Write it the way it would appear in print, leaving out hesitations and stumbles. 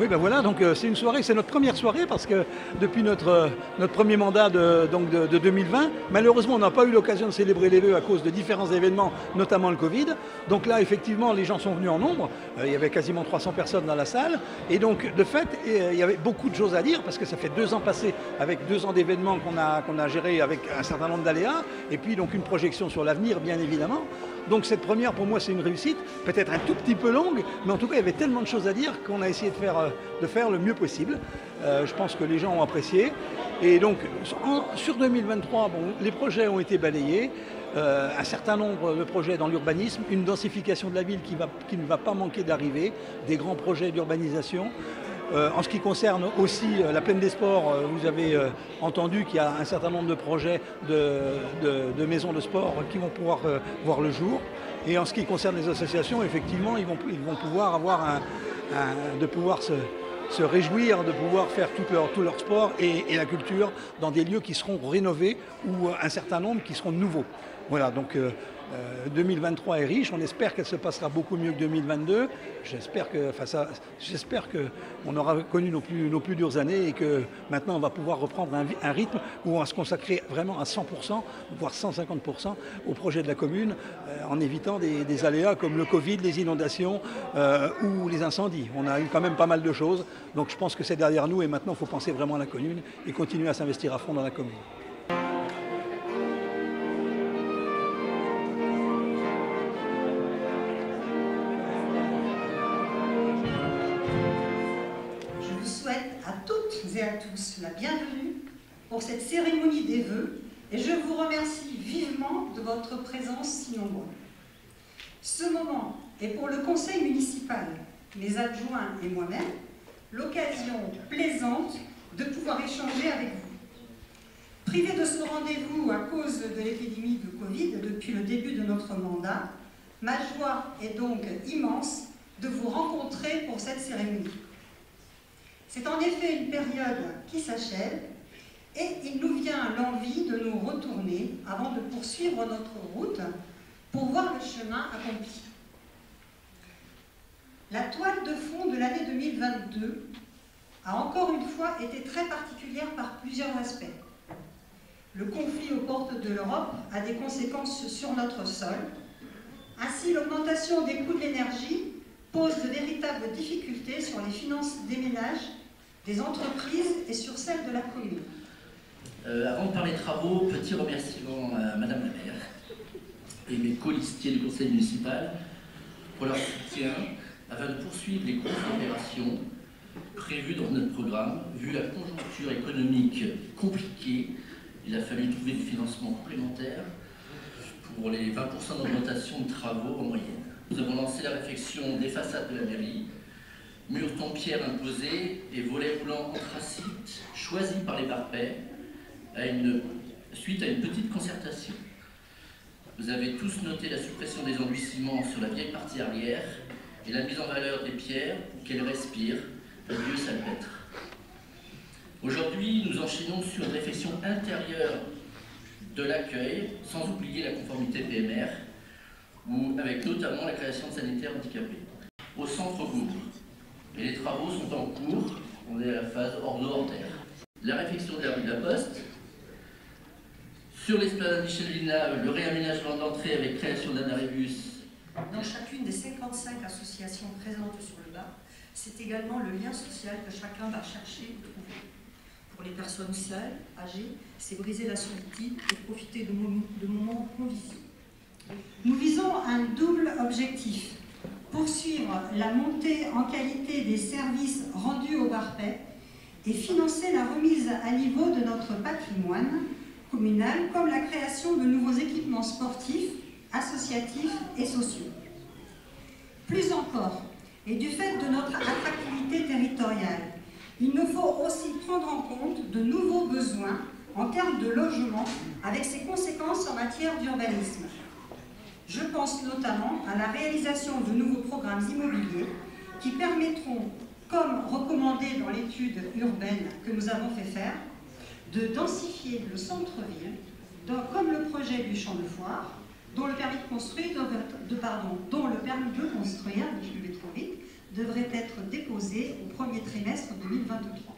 Oui, ben voilà, donc c'est une soirée, c'est notre première soirée parce que depuis notre premier mandat de 2020, malheureusement on n'a pas eu l'occasion de célébrer les vœux à cause de différents événements, notamment le Covid. Donc là, effectivement, les gens sont venus en nombre. Il y avait quasiment 300 personnes dans la salle. Et donc, de fait, il y avait beaucoup de choses à dire parce que ça fait 2 ans passés avec 2 ans d'événements qu'on a gérés avec un certain nombre d'aléas. Et puis donc une projection sur l'avenir, bien évidemment. Donc cette première, pour moi, c'est une réussite, peut-être un tout petit peu longue, mais en tout cas, il y avait tellement de choses à dire qu'on a essayé de faire le mieux possible. Je pense que les gens ont apprécié. Et donc, sur 2023, bon, les projets ont été balayés. Un certain nombre de projets dans l'urbanisme, une densification de la ville qui ne va pas manquer d'arriver, des grands projets d'urbanisation. En ce qui concerne aussi la Plaine des Sports, vous avez entendu qu'il y a un certain nombre de projets de maisons de sport qui vont pouvoir voir le jour. Et en ce qui concerne les associations, effectivement, ils vont pouvoir avoir de pouvoir se réjouir de pouvoir faire tout leur sport et la culture dans des lieux qui seront rénovés ou un certain nombre qui seront nouveaux. Voilà, donc 2023 est riche, on espère qu'elle se passera beaucoup mieux que 2022. J'espère qu'on aura connu nos plus dures années et que maintenant on va pouvoir reprendre un rythme où on va se consacrer vraiment à 100%, voire 150% au projet de la commune, en évitant des aléas comme le Covid, les inondations ou les incendies. On a eu quand même pas mal de choses, donc je pense que c'est derrière nous et maintenant il faut penser vraiment à la commune et continuer à s'investir à fond dans la commune. Et à tous la bienvenue pour cette cérémonie des vœux et je vous remercie vivement de votre présence si nombreuse. Ce moment est pour le conseil municipal, mes adjoints et moi-même, l'occasion plaisante de pouvoir échanger avec vous. Privé de ce rendez-vous à cause de l'épidémie de Covid depuis le début de notre mandat, ma joie est donc immense de vous rencontrer pour cette cérémonie. C'est en effet une période qui s'achève et il nous vient l'envie de nous retourner avant de poursuivre notre route pour voir le chemin accompli. La toile de fond de l'année 2022 a encore une fois été très particulière par plusieurs aspects. Le conflit aux portes de l'Europe a des conséquences sur notre sol. Ainsi, l'augmentation des coûts de l'énergie pose de véritables difficultés sur les finances des ménages, des entreprises et sur celles de la commune. Avant de parler des travaux, petit remerciement à Madame la maire et mes colistiers du conseil municipal pour leur soutien afin de poursuivre les grosses opérations prévues dans notre programme. Vu la conjoncture économique compliquée, il a fallu trouver du financement complémentaire pour les 20% d'augmentation de travaux en moyenne. Nous avons lancé la réfection des façades de la mairie, murs en pierre imposés et volets roulants anthracite choisis par les parpaings suite à une petite concertation. Vous avez tous noté la suppression des enduisiments sur la vieille partie arrière et la mise en valeur des pierres pour qu'elles respirent, le lieu salpêtre. Aujourd'hui, nous enchaînons sur une réflexion intérieure de l'accueil, sans oublier la conformité PMR, avec notamment la création de sanitaires handicapés. Au centre-bourg, et les travaux sont en cours, on est à la phase hors terre. La réfection de la rue de la Poste, sur l'esplanade Michelina, le réaménagement d'entrée avec création d'un arébus. Dans chacune des 55 associations présentes sur le bas, c'est également le lien social que chacun va chercher de trouver. Pour les personnes seules, âgées, c'est briser la solitude et profiter de moments conviviaux. Nous visons un double objectif. Poursuivre la montée en qualité des services rendus aux Parpaings et financer la remise à niveau de notre patrimoine communal, comme la création de nouveaux équipements sportifs, associatifs et sociaux. Plus encore, et du fait de notre attractivité territoriale, il nous faut aussi prendre en compte de nouveaux besoins en termes de logement, avec ses conséquences en matière d'urbanisme. Je pense notamment à la réalisation de nouveaux programmes immobiliers qui permettront, comme recommandé dans l'étude urbaine que nous avons fait faire, de densifier le centre-ville, comme le projet du champ de foire, dont le permis de construire devrait être déposé réalisé au premier trimestre 2023.